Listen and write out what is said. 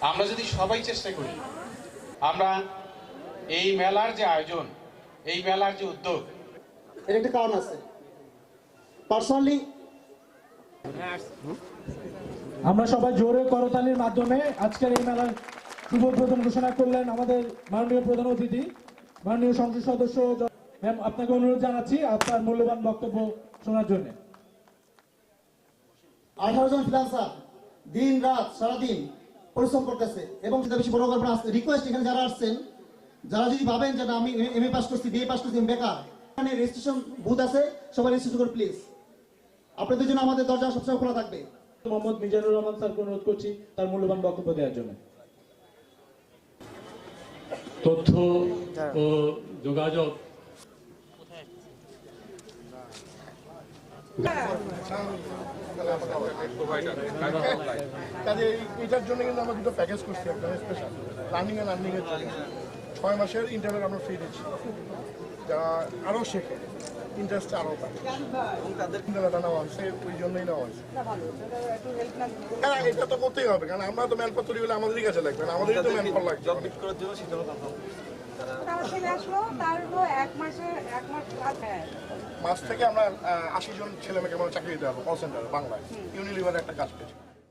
আমরা যদি সবাই চেষ্টা করি, আমরা এই মেলার যে আয়োজন, এই মেলার যে উদ্যোগ, এর একটা কারণ আছে। পার্সোনালি আমরা সবাই জোরে করতালির মাধ্যমে আজকের এই মেলার শুভ উদ্বোধন ঘোষণা করলেন আমাদের মাননীয় প্রধান অতিথি, মাননীয় সংসদ সদস্য ম্যাম। আপনাকে অনুরোধ জানাচ্ছি আপনার মূল্যবান বক্তব্য শোনার জন্য। 18 জন ফ্রিল্যান্সার দিন রাত সারাদিন পরিশ্রম করতেছে এবং সেটা বেশি বড় গল্প আসছে। রিকোয়েস্ট, এখানে যারা আসছেন, যারা যদি ভাবেন যে আমি এমএ পাস করছি, বিএ পাস করছি, আমি বেকার, এখানে রেজিস্ট্রেশন বুথ আছে, সবাই রেজিস্ট্রেশন করে প্লিজ। আপনাদের জন্য আমাদের দরজা সবসময় খোলা থাকবে। মোহাম্মদ মিজানুর রহমান স্যারকে অনুরোধ করছি তার মূল্যবান বক্তব্য দেওয়ার জন্য। তথ্য ও যোগাযোগ কাজে এটার জন্য কিন্তু আমরা দুটো প্যাকেজ করছি, একটা স্পেশাল লার্নিং এন্ড আর্নিং এর জন্য 6 মাসের ইন্টারনেট আমরা ফ্রি দিচ্ছি, যারা আরও শেখে, ইন্টারেস্ট আরও পায়, ইন্টারনেটটা নেওয়া হয়েছে, ওই জন্যই নেওয়া হয়েছে। হ্যাঁ, এটা তো করতেই হবে, কারণ আমরা তো ম্যানপাওয়ার তৈরি হলে আমাদেরই কাছে লাগবে, আমাদেরই তো ম্যানপাওয়ার লাগবে। মাস থেকে আমরা 80 জন ছেলে মেয়েকে আমরা চাকরি দিতে পারবো কল সেন্টারে বাংলায়, ইউনিলিভারের একটা কাজ পেয়েছি।